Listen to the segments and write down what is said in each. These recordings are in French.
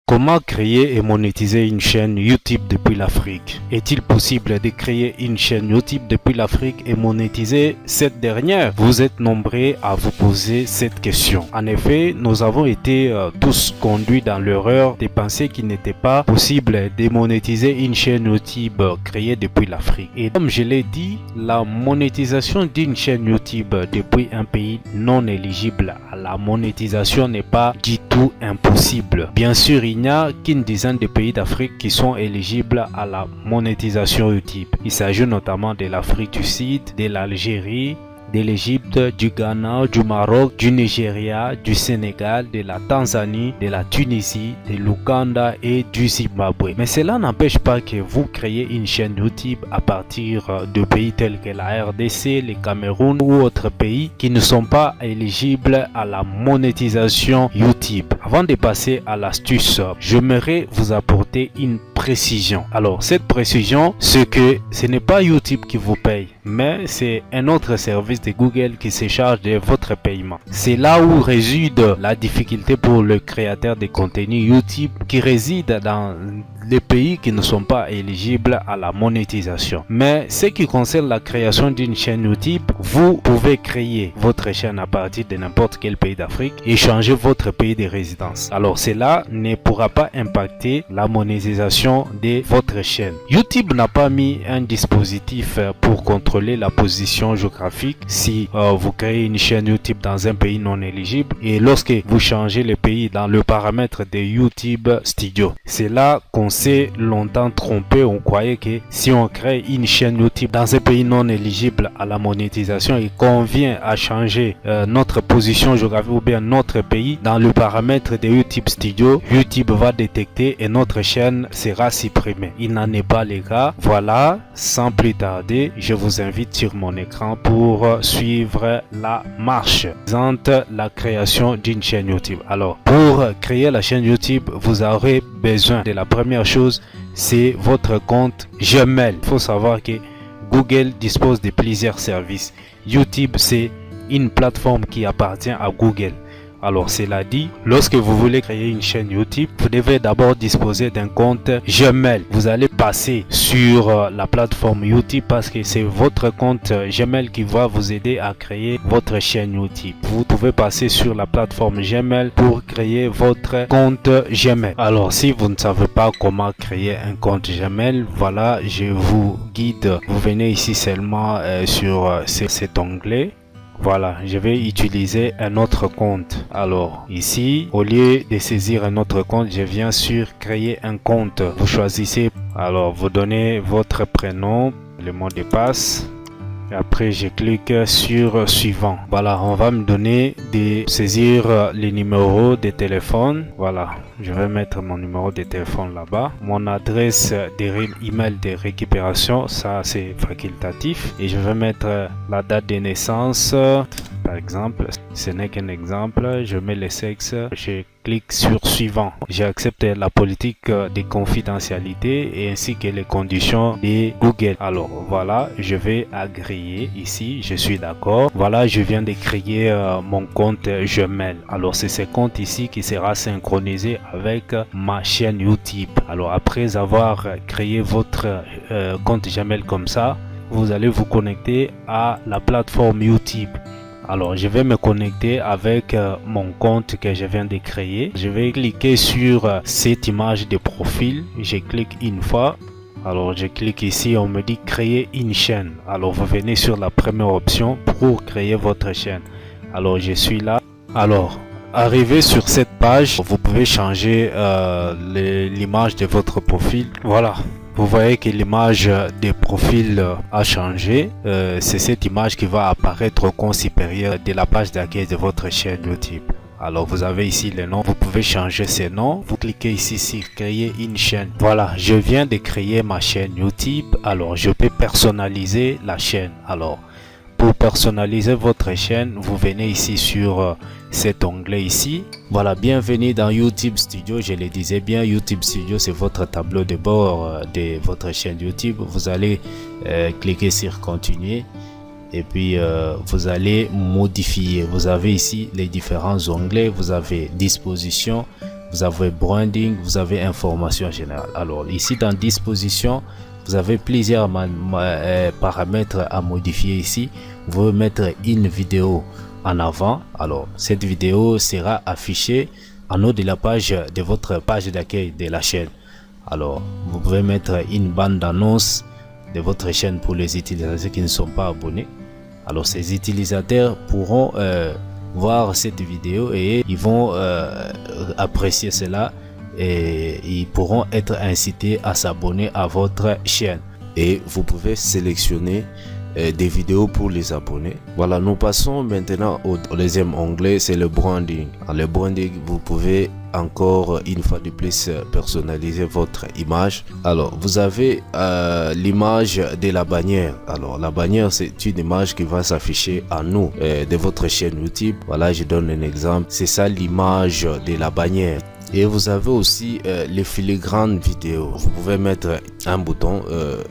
Comment créer et monétiser une chaîne YouTube depuis l'Afrique? Est-il possible de créer une chaîne YouTube depuis l'Afrique et monétiser cette dernière? Vous êtes nombreux à vous poser cette question. En effet, nous avons été tous conduits dans l'erreur de penser qu'il n'était pas possible de monétiser une chaîne YouTube créée depuis l'Afrique. Et comme je l'ai dit, la monétisation d'une chaîne YouTube depuis un pays non éligible à la monétisation n'est pas du tout impossible. Bien sûr, il n'y a qu'une dizaine de pays d'Afrique qui sont éligibles à la monétisation YouTube. Il s'agit notamment de l'Afrique du Sud, de l'Algérie, de l'Égypte, du Ghana, du Maroc, du Nigeria, du Sénégal, de la Tanzanie, de la Tunisie, de l'Ouganda et du Zimbabwe. Mais cela n'empêche pas que vous créez une chaîne YouTube à partir de pays tels que la RDC, le Cameroun ou autres pays qui ne sont pas éligibles à la monétisation YouTube. Avant de passer à l'astuce, j'aimerais vous apporter une précision. Alors, cette précision, c'est que ce n'est pas YouTube qui vous paye, mais c'est un autre service de Google qui se charge de votre paiement. C'est là où réside la difficulté pour le créateur de contenu YouTube qui réside dans les pays qui ne sont pas éligibles à la monétisation. Mais ce qui concerne la création d'une chaîne YouTube, vous pouvez créer votre chaîne à partir de n'importe quel pays d'Afrique et changer votre pays de résidence. Alors cela ne pourra pas impacter la monétisation de votre chaîne. YouTube n'a pas mis un dispositif pour contrôler la position géographique si vous créez une chaîne YouTube dans un pays non éligible et lorsque vous changez le pays dans le paramètre de YouTube Studio. C'est là qu'on s'est longtemps trompé. On croyait que si on crée une chaîne YouTube dans un pays non éligible à la monétisation et qu'on vient à changer notre position géographique ou bien notre pays dans le paramètre de YouTube Studio, YouTube va détecter et notre chaîne sera supprimée. Il n'en est pas le cas. Voilà, sans plus tarder, je vous invite sur mon écran pour suivre la marche présente la création d'une chaîne YouTube. Alors, pour créer la chaîne YouTube, vous aurez besoin de la première chose, c'est votre compte Gmail. Il faut savoir que Google dispose de plusieurs services. YouTube, c'est une plateforme qui appartient à Google. Alors cela dit, lorsque vous voulez créer une chaîne YouTube, vous devez d'abord disposer d'un compte Gmail. Vous allez passer sur la plateforme YouTube parce que c'est votre compte Gmail qui va vous aider à créer votre chaîne YouTube. Vous pouvez passer sur la plateforme Gmail pour créer votre compte Gmail. Alors si vous ne savez pas comment créer un compte Gmail, voilà, je vous guide. Vous venez ici seulement sur cet onglet. Voilà, je vais utiliser un autre compte. Alors ici, au lieu de saisir un autre compte, je viens sur créer un compte. Vous choisissez, alors vous donnez votre prénom, le mot de passe. Et après je clique sur suivant. Voilà, on va me donner de saisir les numéros de téléphone. Voilà, je vais mettre mon numéro de téléphone là-bas. Mon adresse email de récupération, ça c'est facultatif. Et je vais mettre la date de naissance. Par exemple, ce n'est qu'un exemple. Je mets le sexe. Je clique sur suivant. J'accepte la politique de confidentialité et ainsi que les conditions de Google. Alors voilà, je vais agréer ici. Je suis d'accord. Voilà, je viens de créer mon compte Gmail. Alors c'est ce compte ici qui sera synchronisé avec ma chaîne YouTube. Alors après avoir créé votre compte Gmail comme ça, vous allez vous connecter à la plateforme YouTube. Alors je vais me connecter avec mon compte que je viens de créer. Je vais cliquer sur cette image de profil. Je clique une fois. Alors je clique ici, on me dit créer une chaîne. Alors vous venez sur la première option pour créer votre chaîne. Alors je suis là. Alors arrivé sur cette page, vous pouvez changer l'image de votre profil. Voilà. Vous voyez que l'image de profil a changé. C'est cette image qui va apparaître au coin supérieur de la page d'accueil de votre chaîne YouTube. Alors vous avez ici les noms. Vous pouvez changer ces noms. Vous cliquez ici sur créer une chaîne. Voilà, je viens de créer ma chaîne YouTube. Alors je peux personnaliser la chaîne. Alors pour personnaliser votre chaîne, vous venez ici sur cet onglet ici. Voilà, bienvenue dans YouTube Studio. Je le disais bien, YouTube Studio, c'est votre tableau de bord de votre chaîne YouTube. Vous allez cliquer sur continuer et puis vous allez modifier. Vous avez ici les différents onglets. Vous avez disposition, vous avez branding, vous avez information générale. Alors ici dans disposition, vous avez plusieurs paramètres à modifier ici. Vous pouvez mettre une vidéo en avant. Alors cette vidéo sera affichée en haut de la page de votre page d'accueil de la chaîne. Alors vous pouvez mettre une bande d'annonce de votre chaîne pour les utilisateurs qui ne sont pas abonnés. Alors ces utilisateurs pourront voir cette vidéo et ils vont apprécier cela et ils pourront être incités à s'abonner à votre chaîne. Et vous pouvez sélectionner des vidéos pour les abonnés. Voilà, nous passons maintenant au deuxième onglet, c'est le branding. Dans le branding, vous pouvez encore une fois de plus personnaliser votre image. Alors vous avez l'image de la bannière. Alors la bannière, c'est une image qui va s'afficher à nous de votre chaîne YouTube. Voilà, je donne un exemple, c'est ça l'image de la bannière. Et vous avez aussi les filigranes vidéo. Vous pouvez mettre un bouton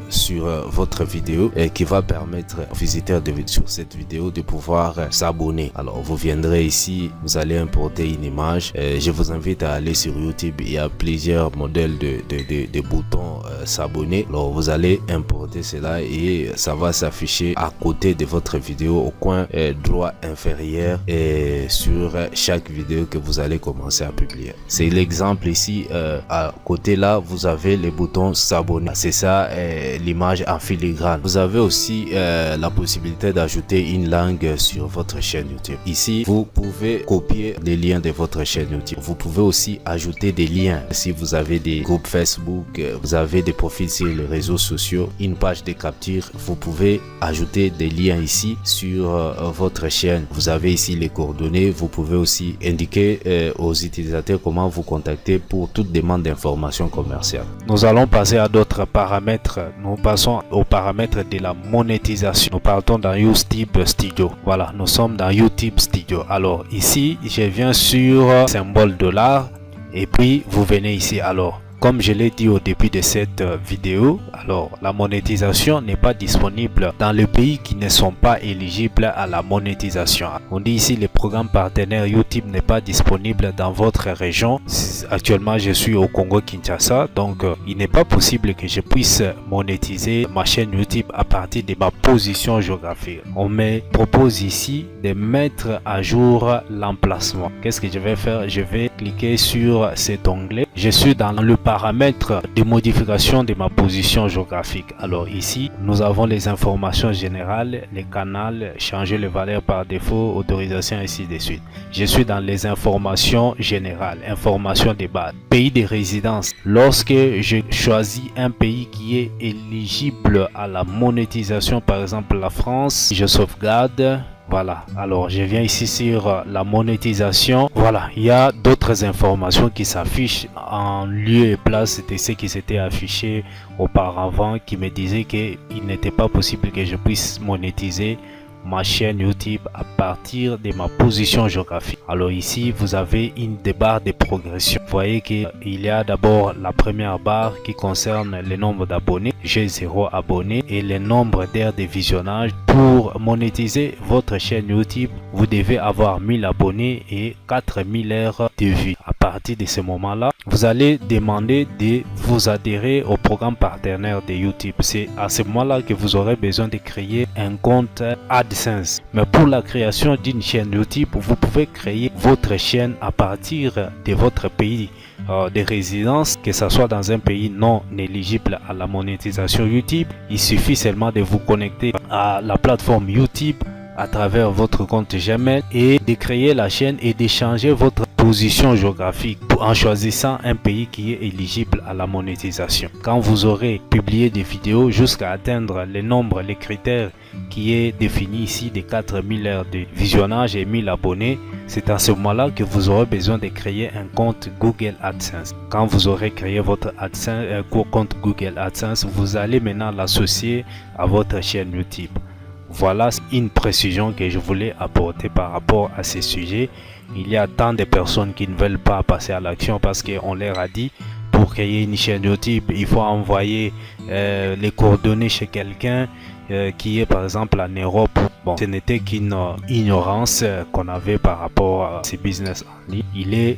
sur votre vidéo qui va permettre aux visiteurs sur cette vidéo de pouvoir s'abonner. Alors vous viendrez ici, vous allez importer une image. Je vous invite à aller sur YouTube, il y a plusieurs modèles de boutons s'abonner. Alors vous allez importer cela et ça va s'afficher à côté de votre vidéo au coin droit inférieur et sur chaque vidéo que vous allez commencer à publier. C'est l'exemple ici, à côté là vous avez les boutons s'abonner, c'est ça l'image en filigrane. Vous avez aussi la possibilité d'ajouter une langue sur votre chaîne YouTube. Ici vous pouvez copier les liens de votre chaîne YouTube. Vous pouvez aussi ajouter des liens si vous avez des groupes Facebook, vous avez des profils sur les réseaux sociaux, une page de capture, vous pouvez ajouter des liens ici sur votre chaîne. Vous avez ici les coordonnées, vous pouvez aussi indiquer aux utilisateurs comment vous contacter pour toute demande d'information commerciale. Nous allons passer à d'autres paramètres. Nous passons aux paramètres de la monétisation. Nous partons dans YouTube Studio. Voilà, nous sommes dans YouTube Studio. Alors ici, je viens sur symbole dollar et puis vous venez ici. Alors comme je l'ai dit au début de cette vidéo, alors la monétisation n'est pas disponible dans les pays qui ne sont pas éligibles à la monétisation. On dit ici le programme partenaire YouTube n'est pas disponible dans votre région. Actuellement je suis au Congo Kinshasa, donc il n'est pas possible que je puisse monétiser ma chaîne YouTube à partir de ma position géographique. On me propose ici de mettre à jour l'emplacement. Qu'est-ce que je vais faire? Je vais cliquer sur cet onglet. Je suis dans le paramètre de modification de ma position géographique. Alors ici, nous avons les informations générales, les canaux, changer les valeurs par défaut, autorisation, ainsi de suite. Je suis dans les informations générales, informations de base. Pays de résidence. Lorsque je choisis un pays qui est éligible à la monétisation, par exemple la France, je sauvegarde. Voilà, alors je viens ici sur la monétisation. Voilà, il y a d'autres informations qui s'affichent en lieu et place de ce qui s'était affiché auparavant, qui me disaient qu'il n'était pas possible que je puisse monétiser ma chaîne YouTube à partir de ma position géographique. Alors ici vous avez une des barres de progression. Vous voyez qu'il y a d'abord la première barre qui concerne le nombre d'abonnés. J'ai 0 abonnés et le nombre d'heures de visionnage. Pour monétiser votre chaîne YouTube, vous devez avoir 1000 abonnés et 4000 heures de vues. À partir de ce moment-là, vous allez demander de vous adhérer au programme partenaire de YouTube. C'est à ce moment-là que vous aurez besoin de créer un compte AdSense. Mais pour la création d'une chaîne YouTube, vous pouvez créer votre chaîne à partir de votre pays de résidence, que ce soit dans un pays non éligible à la monétisation YouTube. Il suffit seulement de vous connecter à la plateforme YouTube à travers votre compte Gmail et de créer la chaîne et de changer votre position géographique en choisissant un pays qui est éligible à la monétisation. Quand vous aurez publié des vidéos jusqu'à atteindre le nombre, les critères qui est défini ici de 4000 heures de visionnage et 1000 abonnés, c'est à ce moment-là que vous aurez besoin de créer un compte Google AdSense. Quand vous aurez créé votre compte Google AdSense, vous allez maintenant l'associer à votre chaîne YouTube. Voilà une précision que je voulais apporter par rapport à ces sujets. Il y a tant de personnes qui ne veulent pas passer à l'action parce qu'on leur a dit pour créer une chaîne YouTube, il faut envoyer les coordonnées chez quelqu'un qui est par exemple en Europe. Bon, ce n'était qu'une ignorance qu'on avait par rapport à ces business en ligne. Il est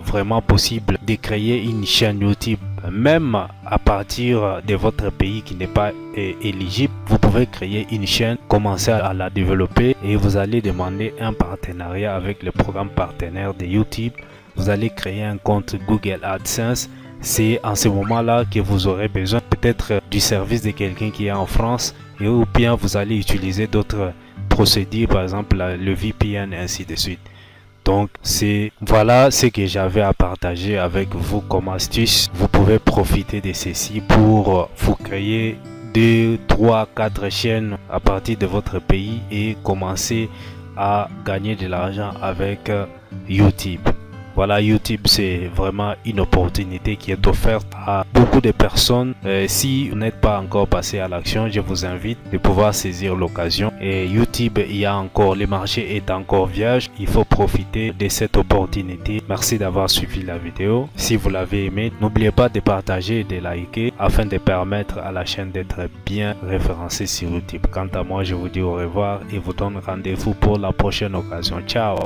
vraiment possible de créer une chaîne YouTube même à partir de votre pays qui n'est pas éligible. Vous pouvez créer une chaîne, commencer à la développer et vous allez demander un partenariat avec le programme partenaire de YouTube. Vous allez créer un compte Google AdSense. C'est en ce moment-là que vous aurez besoin peut-être du service de quelqu'un qui est en France, et ou bien vous allez utiliser d'autres procédures, par exemple le VPN, ainsi de suite. Donc voilà ce que j'avais à partager avec vous comme astuce. Vous pouvez profiter de ceci pour vous créer 2, 3, 4 chaînes à partir de votre pays et commencer à gagner de l'argent avec YouTube. Voilà, YouTube, c'est vraiment une opportunité qui est offerte à beaucoup de personnes. Si vous n'êtes pas encore passé à l'action, je vous invite de pouvoir saisir l'occasion. Et YouTube, le marché est encore vierge. Il faut profiter de cette opportunité. Merci d'avoir suivi la vidéo. Si vous l'avez aimé, n'oubliez pas de partager et de liker afin de permettre à la chaîne d'être bien référencée sur YouTube. Quant à moi, je vous dis au revoir et vous donne rendez-vous pour la prochaine occasion. Ciao!